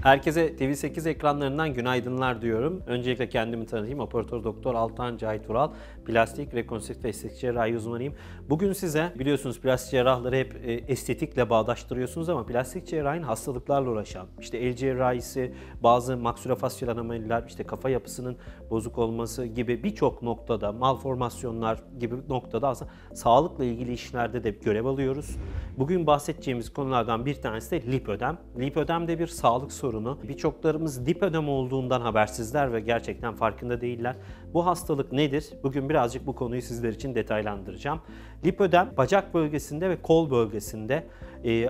Herkese TV8 ekranlarından günaydınlar diyorum. Öncelikle kendimi tanıtayım. Operatör Doktor Altan Cahit Vural, plastik, rekonstrüktif ve estetik cerrahi uzmanıyım. Bugün size biliyorsunuz plastik cerrahları hep estetikle bağdaştırıyorsunuz ama plastik cerrahinin hastalıklarla uğraşan, işte el cerrahisi, bazı maksülofasyal anomaliler, işte kafa yapısının bozuk olması gibi birçok noktada, malformasyonlar gibi noktada aslında sağlıkla ilgili işlerde de görev alıyoruz. Bugün bahsedeceğimiz konulardan bir tanesi de lipödem. Lipödem de bir sağlık sorunu. Birçoklarımız lipödem olduğundan habersizler ve gerçekten farkında değiller. Bu hastalık nedir? Bugün birazcık bu konuyu sizler için detaylandıracağım. Lipödem bacak bölgesinde ve kol bölgesinde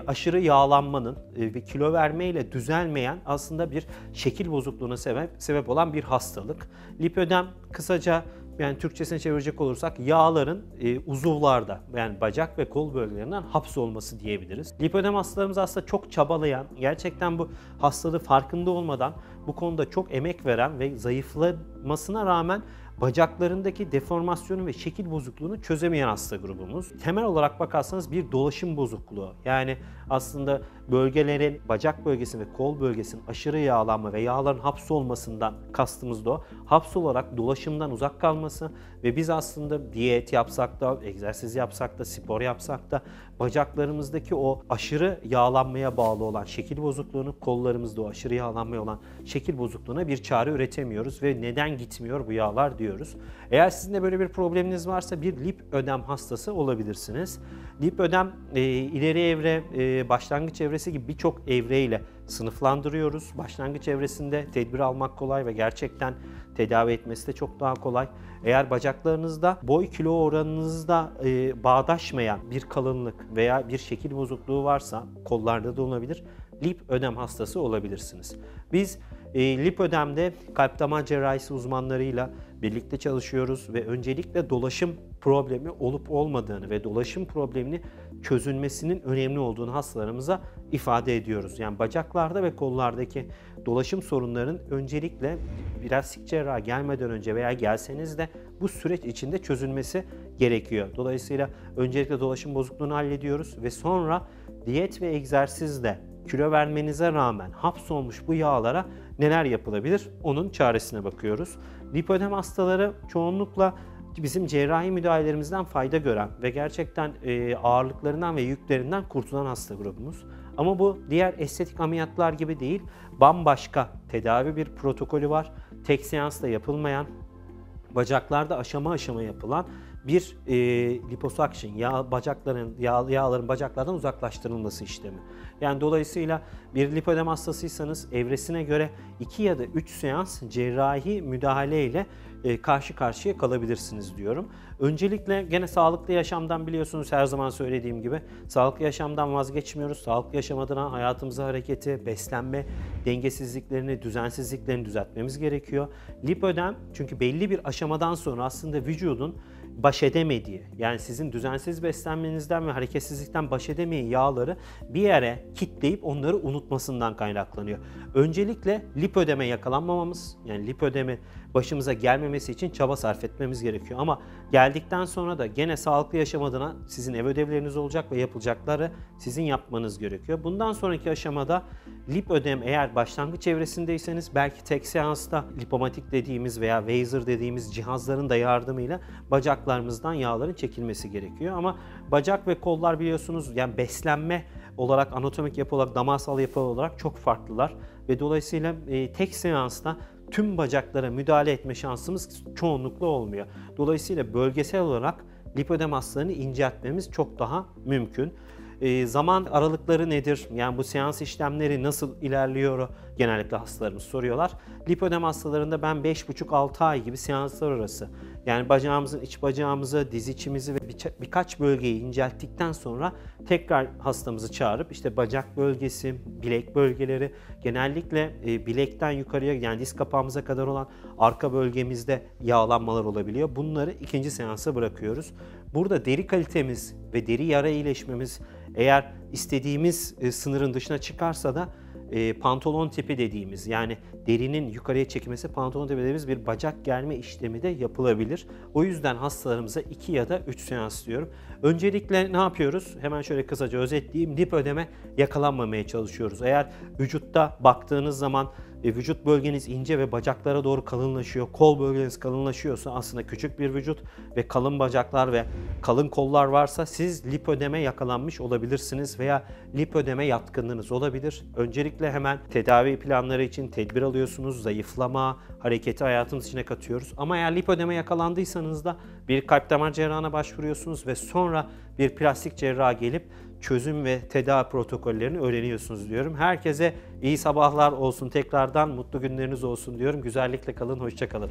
aşırı yağlanmanın ve kilo vermeyle düzelmeyen aslında bir şekil bozukluğuna sebep olan bir hastalık. Lipödem kısaca yani Türkçesine çevirecek olursak yağların uzuvlarda yani bacak ve kol bölgelerinden hapsolması diyebiliriz. Lipödem hastalarımız aslında çok çabalayan, gerçekten bu hastalığı farkında olmadan bu konuda çok emek veren ve zayıflamasına rağmen bacaklarındaki deformasyonu ve şekil bozukluğunu çözemeyen hasta grubumuz. Temel olarak bakarsanız bir dolaşım bozukluğu. Yani aslında bölgelerin, bacak bölgesi ve kol bölgesinin aşırı yağlanma ve yağların hapsolmasından kastımız da o. Hapsolarak dolaşımdan uzak kalması ve biz aslında diyet yapsak da, egzersiz yapsak da, spor yapsak da bacaklarımızdaki o aşırı yağlanmaya bağlı olan şekil bozukluğunu, kollarımızda o aşırı yağlanmaya olan şekil bozukluğuna bir çare üretemiyoruz ve neden gitmiyor bu yağlar diyoruz. Eğer sizin de böyle bir probleminiz varsa bir lipödem hastası olabilirsiniz. Lipödem ileri evre, başlangıç evresi gibi birçok evreyle sınıflandırıyoruz. Başlangıç evresinde tedbir almak kolay ve gerçekten tedavi etmesi de çok daha kolay. Eğer bacaklarınızda boy kilo oranınızda bağdaşmayan bir kalınlık veya bir şekil bozukluğu varsa kollarda da olabilir. Lipödem hastası olabilirsiniz. Biz lipödemde kalp damar cerrahisi uzmanlarıyla birlikte çalışıyoruz ve öncelikle dolaşım problemi olup olmadığını ve dolaşım problemini çözülmesinin önemli olduğunu hastalarımıza ifade ediyoruz. Yani bacaklarda ve kollardaki dolaşım sorunlarının öncelikle plastik cerraha gelmeden önce veya gelseniz de bu süreç içinde çözülmesi gerekiyor. Dolayısıyla öncelikle dolaşım bozukluğunu hallediyoruz ve sonra diyet ve egzersizle kilo vermenize rağmen hapsolmuş bu yağlara neler yapılabilir? Onun çaresine bakıyoruz. Lipödem hastaları çoğunlukla bizim cerrahi müdahalelerimizden fayda gören ve gerçekten ağırlıklarından ve yüklerinden kurtulan hasta grubumuz. Ama bu diğer estetik ameliyatlar gibi değil, bambaşka tedavi bir protokolü var. Tek seansla yapılmayan, bacaklarda aşama aşama yapılan bir liposuction, yağların bacaklardan uzaklaştırılması işlemi. Yani dolayısıyla bir lipödem hastasıysanız evresine göre 2 ya da 3 seans cerrahi müdahale ile karşı karşıya kalabilirsiniz diyorum. Öncelikle gene sağlıklı yaşamdan biliyorsunuz her zaman söylediğim gibi sağlıklı yaşamdan vazgeçmiyoruz. Sağlıklı yaşam adına hayatımıza hareketi, beslenme dengesizliklerini, düzensizliklerini düzeltmemiz gerekiyor. Lipödem çünkü belli bir aşamadan sonra aslında vücudun baş edemediği, yani sizin düzensiz beslenmenizden ve hareketsizlikten baş edemeyen yağları bir yere kitleyip onları unutmasından kaynaklanıyor. Öncelikle lipödeme yakalanmamamız, yani lipödemi başımıza gelmemesi için çaba sarf etmemiz gerekiyor. Ama geldikten sonra da gene sağlıklı yaşam adına sizin ev ödevleriniz olacak ve yapılacakları sizin yapmanız gerekiyor. Bundan sonraki aşamada lipödem eğer başlangıç evresindeyseniz belki tek seansta lipomatik dediğimiz veya Weiser dediğimiz cihazların da yardımıyla bacaklarımızdan yağların çekilmesi gerekiyor. Ama bacak ve kollar biliyorsunuz yani beslenme olarak, anatomik yapı olarak, damarsal yapı olarak çok farklılar ve dolayısıyla tek seansta tüm bacaklara müdahale etme şansımız çoğunlukla olmuyor. Dolayısıyla bölgesel olarak lipödem hastalarını inceltmemiz çok daha mümkün. Zaman aralıkları nedir? Yani bu seans işlemleri nasıl ilerliyor? Genellikle hastalarımız soruyorlar. Lipödem hastalarında ben 5,5-6 ay gibi seanslar arası. Yani bacağımızın, iç bacağımızı, diz içimizi ve birkaç bölgeyi incelttikten sonra tekrar hastamızı çağırıp işte bacak bölgesi, bilek bölgeleri, genellikle bilekten yukarıya yani diz kapağımıza kadar olan arka bölgemizde yağlanmalar olabiliyor. Bunları ikinci seansa bırakıyoruz. Burada deri kalitemiz ve deri yara iyileşmemiz eğer istediğimiz sınırın dışına çıkarsa da pantolon tipi dediğimiz, yani derinin yukarıya çekilmesi pantolon tipi dediğimiz bir bacak germe işlemi de yapılabilir. O yüzden hastalarımıza 2 ya da 3 seans diyorum. Öncelikle ne yapıyoruz? Hemen şöyle kısaca özetleyeyim. Lipödeme yakalanmamaya çalışıyoruz. Eğer vücutta baktığınız zaman vücut bölgeniz ince ve bacaklara doğru kalınlaşıyor, kol bölgeniz kalınlaşıyorsa aslında küçük bir vücut ve kalın bacaklar ve kalın kollar varsa siz lipödeme yakalanmış olabilirsiniz veya lipödeme yatkınlığınız olabilir. Öncelikle hemen tedavi planları için tedbir alıyorsunuz, zayıflama, hareketi hayatınız içine katıyoruz. Ama eğer lipödeme yakalandıysanız da bir kalp damar cerrahına başvuruyorsunuz ve sonra bir plastik cerraha gelip çözüm ve tedavi protokollerini öğreniyorsunuz diyorum. Herkese iyi sabahlar olsun, tekrardan mutlu günleriniz olsun diyorum. Güzellikle kalın, hoşça kalın.